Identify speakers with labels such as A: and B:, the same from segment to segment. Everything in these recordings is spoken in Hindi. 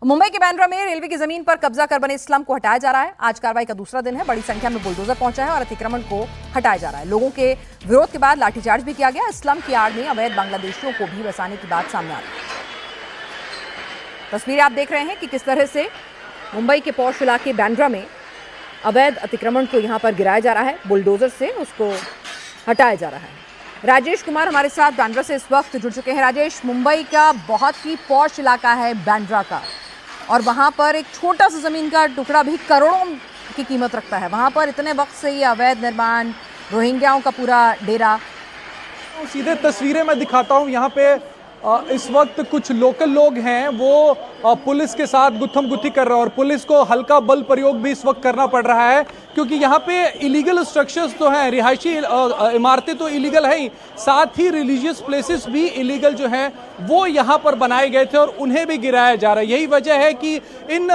A: मुंबई के बांद्रा में रेलवे की जमीन पर कब्जा कर बने स्लम को हटाया जा रहा है। आज कार्रवाई का दूसरा दिन है। बड़ी संख्या में बुलडोजर पहुंचा है और अतिक्रमण को हटाया जा रहा है। लोगों के विरोध के बाद लाठीचार्ज भी किया गया। स्लम की आड़ में अवैध बांग्लादेशियों को भी बसाने की बात सामने आ रही है। तस्वीरें आप देख रहे हैं कि किस तरह से मुंबई के पॉश इलाके बांद्रा में अवैध अतिक्रमण को यहां पर गिराया जा रहा है। बुलडोजर से उसको हटाया जा रहा है। राजेश कुमार हमारे साथ बांद्रा से इस वक्त जुड़ चुके हैं। राजेश, मुंबई का बहुत ही पॉश इलाका है बांद्रा का, और वहां पर एक छोटा सा जमीन का टुकड़ा भी करोड़ों की कीमत रखता है। वहां पर इतने वक्त से ये अवैध निर्माण, रोहिंग्याओं का पूरा डेरा।
B: सीधे तस्वीरें मैं दिखाता हूं। यहाँ पे इस वक्त कुछ लोकल लोग हैं, वो पुलिस के साथ गुत्थम गुत्थी कर रहे हैं और पुलिस को हल्का बल प्रयोग भी इस वक्त करना पड़ रहा है, क्योंकि यहाँ पे इलीगल स्ट्रक्चर्स तो हैं, रिहायशी इमारतें तो इलीगल हैं ही, साथ ही रिलीजियस प्लेसेस भी इलीगल जो हैं वो यहाँ पर बनाए गए थे और उन्हें भी गिराया जा रहा है। यही वजह है कि इन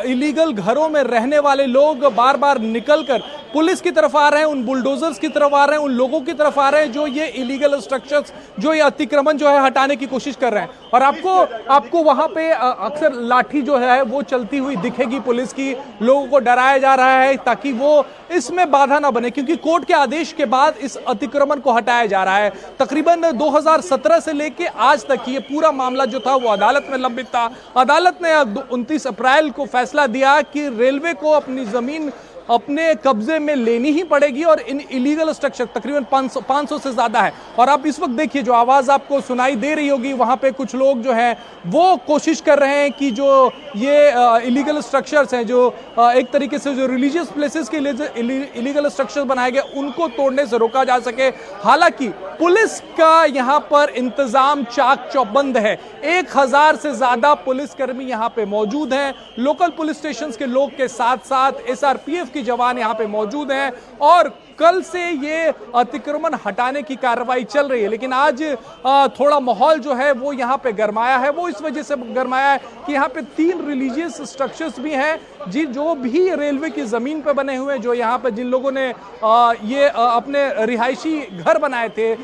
B: इलीगल घरों में रहने वाले लोग बार बार निकल कर पुलिस की तरफ आ रहे हैं, उन बुलडोजर्स की तरफ आ रहे हैं, उन लोगों की तरफ आ रहे हैं जो ये इलीगल स्ट्रक्चर्स, जो ये अतिक्रमण जो है हटाने की कोशिश कर रहे हैं। और आपको वहां पे अक्सर लाठी जो है वो चलती हुई दिखेगी पुलिस की। लोगों को डराया जा रहा है ताकि वो इसमें बाधा ना बने, क्योंकि कोर्ट के आदेश के बाद इस अतिक्रमण को हटाया जा रहा है। तकरीबन 2017 से लेके आज तक ये पूरा मामला जो था वो अदालत में लंबित था। अदालत ने 29 अप्रैल को फैसला दिया कि रेलवे को अपनी जमीन अपने कब्जे में लेनी ही पड़ेगी और इन इलीगल स्ट्रक्चर तकरीबन 500 से ज्यादा है। और आप इस वक्त देखिए, जो आवाज आपको सुनाई दे रही होगी, वहां पे कुछ लोग जो हैं वो कोशिश कर रहे हैं कि जो ये इलीगल स्ट्रक्चर्स हैं, जो एक तरीके से जो रिलीजियस प्लेसेस के लिए इलीगल स्ट्रक्चर बनाए गए, उनको तोड़ने से रोका जा सके। हालांकि पुलिस का यहाँ पर इंतजाम चाक चौबंद है। 1000 से ज्यादा पुलिसकर्मी यहाँ पे मौजूद हैं। लोकल पुलिस स्टेशन के लोग के साथ साथ SRPF की जवान यहाँ पे मौजूद हैं और कल से ये अतिक्रमण हटाने की कार्रवाई चल रही है। लेकिन आज थोड़ा माहौल जो है वो यहाँ पे गरमाया है। वो इस वजह से गरमाया है कि यहाँ पे 3 रिलीजियस स्ट्रक्चर्स भी हैं जो भी रेलवे की जमीन पे बने हुए हैं, जो यहाँ पे जिन लोगों ने अपने रिहायशी घर बनाए थे,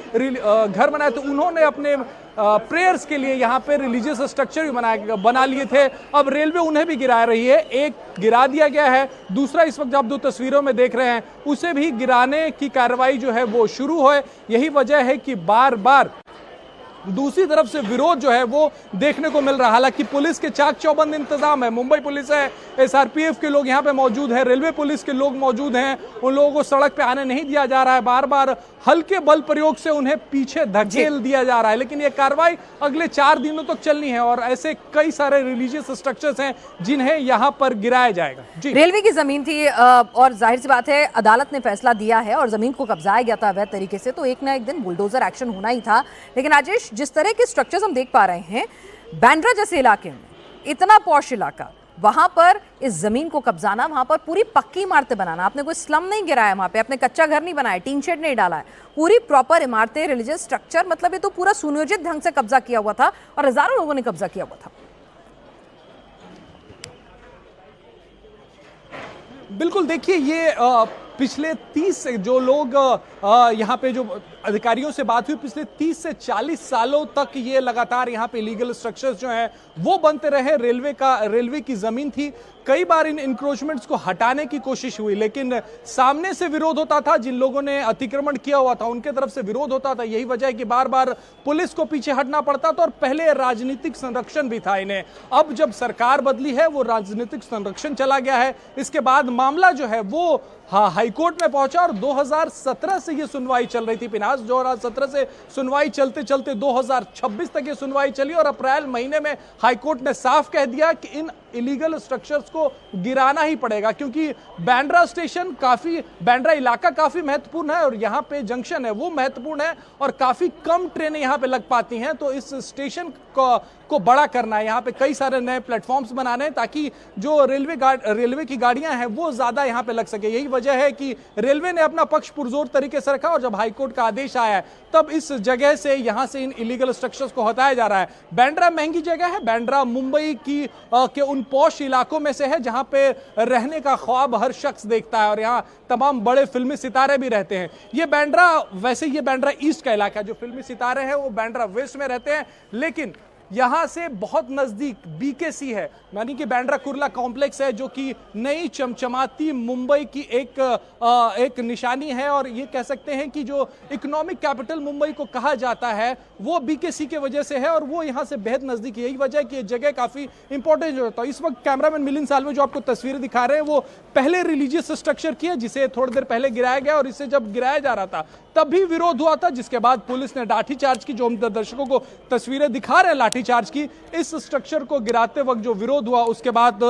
B: उन्होंने अपने प्रेयर्स के लिए यहाँ पे रिलीजियस स्ट्रक्चर भी बना लिए थे। अब रेलवे उन्हें भी गिरा रही है। एक गिरा दिया गया है, दूसरा इस वक्त आप 2 तस्वीरों में देख रहे हैं उसे भी गिराने की कार्रवाई जो है वो शुरू है। यही वजह है कि बार बार दूसरी तरफ से विरोध जो है वो देखने को मिल रहा है। हालांकि पुलिस के चाक चौबंद इंतजाम है, मुंबई पुलिस है, SRPF के लोग यहाँ पे मौजूद हैं, रेलवे पुलिस के लोग मौजूद हैं। उन लोगों को सड़क पे आने नहीं दिया जा रहा है। बार बार हल्के बल प्रयोग से उन्हें पीछे धकेल दिया जा रहा है। लेकिन ये कार्रवाई अगले 4 दिनों तक चलनी है और ऐसे कई सारे रिलीजियस स्ट्रक्चर्स हैं जिन्हें यहाँ पर गिराया जाएगा। जी,
A: रेलवे की जमीन थी और जाहिर सी बात है अदालत ने फैसला दिया है और जमीन को कब्जाया गया था अवैध तरीके से, तो एक ना एक दिन बुलडोजर एक्शन होना ही था। लेकिन राजेश, जिस तरह के स्ट्रक्चर्स हम देख पा रहे हैं बांद्रा जैसे इलाके में, इतना पॉश इलाका, वहां पर इस जमीन को कब्जाना, वहां पर पूरी पक्की इमारतें बनाना, आपने कोई स्लम नहीं गिराया वहां पे, आपने कच्चा घर नहीं बनाया, टीन शेड नहीं डाला है, पूरी प्रॉपर इमारतें, रिलीजियस स्ट्रक्चर, मतलब ये तो पूरा सुनियोजित ढंग से कब्जा किया हुआ था और हजारों लोगों ने कब्जा किया हुआ था।
B: बिल्कुल। देखिए, ये पिछले 30 से जो लोग यहाँ पे जो अधिकारियों से बात हुई, पिछले 30 से 40 सालों तक ये लगातार यहाँ पे इलीगल स्ट्रक्चर्स जो हैं वो बनते रहे। रेलवे की जमीन थी। कई बार इन इंक्रोचमेंट्स को हटाने की कोशिश हुई, लेकिन सामने से विरोध होता था। जिन लोगों ने अतिक्रमण किया हुआ था उनके तरफ से विरोध होता था। यही वजह है कि बार बार पुलिस को पीछे हटना पड़ता था और पहले राजनीतिक संरक्षण भी था इन्हें। अब जब सरकार बदली है वो राजनीतिक संरक्षण चला गया है। इसके बाद मामला जो है वो हाईकोर्ट में पहुंचा और 2017 से ये सुनवाई चल रही थी। पिनास 2017 से सुनवाई चलते चलते 2026 तक ये सुनवाई चली और अप्रैल महीने में हाईकोर्ट ने साफ कह दिया कि इन इलीगल स्ट्रक्चर्स को गिराना ही पड़ेगा, क्योंकि बांद्रा इलाका काफी महत्वपूर्ण है और यहाँ पे जंक्शन है वो महत्वपूर्ण है और काफी कम ट्रेनें यहाँ पे लग पाती हैं। तो इस स्टेशन को बड़ा करना है, यहाँ पे कई सारे नए प्लेटफॉर्म्स बनाने हैं ताकि जो रेलवे की गाड़ियां हैं वो ज्यादा यहाँ पे लग सके। यही वजह है कि रेलवे ने अपना पक्ष पुरजोर तरीके से रखा और जब हाईकोर्ट का आदेश आया है तब इस जगह से, यहाँ से इन इलीगल स्ट्रक्चर्स को हटाया जा रहा है। बांद्रा महंगी जगह है। बांद्रा मुंबई के उन पॉश इलाकों में से है जहां पे रहने का ख्वाब हर शख्स देखता है और यहाँ तमाम बड़े फिल्मी सितारे भी रहते हैं। ये बांद्रा ईस्ट का इलाका है। जो फिल्मी सितारे हैं वो बांद्रा वेस्ट में रहते हैं, लेकिन यहाँ से बहुत नजदीक बीकेसी है, यानी कि बांद्रा कुर्ला कॉम्प्लेक्स है, जो कि नई चमचमाती मुंबई की एक निशानी है। और ये कह सकते हैं कि जो इकोनॉमिक कैपिटल मुंबई को कहा जाता है वो बीकेसी के वजह से है, और वो यहाँ से बेहद नजदीक। यही वजह है कि ये जगह काफी इंपॉर्टेंट होता है। इस वक्त कैमरामैन मिलिंद सालवे जो आपको तस्वीरें दिखा रहे हैं वो पहले रिलीजियस स्ट्रक्चर की है, जिसे थोड़ी देर पहले गिराया गया, और इसे जब गिराया जा रहा था तब भी विरोध हुआ था, जिसके बाद पुलिस ने लाठीचार्ज की। जो हम दर्शकों को तस्वीरें दिखा रहे हैं लाठीचार्ज की, इस स्ट्रक्चर को गिराते वक्त जो विरोध हुआ उसके बाद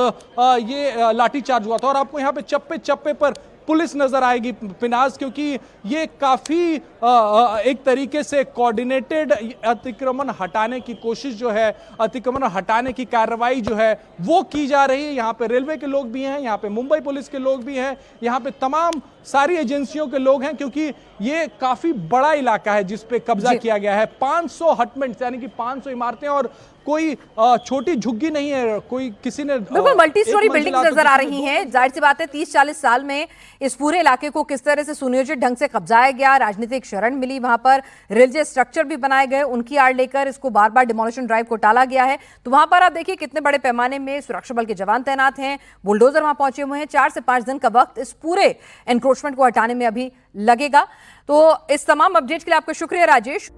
B: ये लाठीचार्ज हुआ था। और आपको यहाँ पे चप्पे चप्पे पर पुलिस नजर आएगी पिनाज, क्योंकि ये काफी एक तरीके से कोऑर्डिनेटेड अतिक्रमण हटाने की कोशिश जो है, अतिक्रमण हटाने की कार्रवाई जो है वो की जा रही है। यहाँ पे रेलवे के लोग भी हैं, यहाँ पे मुंबई पुलिस के लोग भी हैं, यहाँ पे तमाम सारी एजेंसियों के लोग हैं, क्योंकि ये काफी बड़ा इलाका है जिस पे कब्जा किया गया है। 500 हटमेंट्स यानी कि 500 इमारतें, और कोई छोटी झुग्गी नहीं है, कोई किसी ने
A: बिल्कुल मल्टी स्टोरी बिल्डिंग्स नजर आ रही हैं। जाहिर सी बात है 30-40 साल में इस पूरे इलाके को किस तरह से सुनियोजित ढंग से कब्जाया गया, राजनीतिक शरण मिली, वहां पर रिलीजियस स्ट्रक्चर भी बनाए गए, उनकी आड़ लेकर इसको बार बार डिमोलिशन ड्राइव को टाला गया है। तो वहां पर आप देखिए कितने बड़े पैमाने में सुरक्षा बल के जवान तैनात हैं, बुलडोजर वहां पहुंचे हुए हैं। 4 से 5 दिन का वक्त इस पूरे एनक्रोचमेंट को हटाने में अभी लगेगा। तो इस तमाम अपडेट के लिए आपका शुक्रिया राजेश।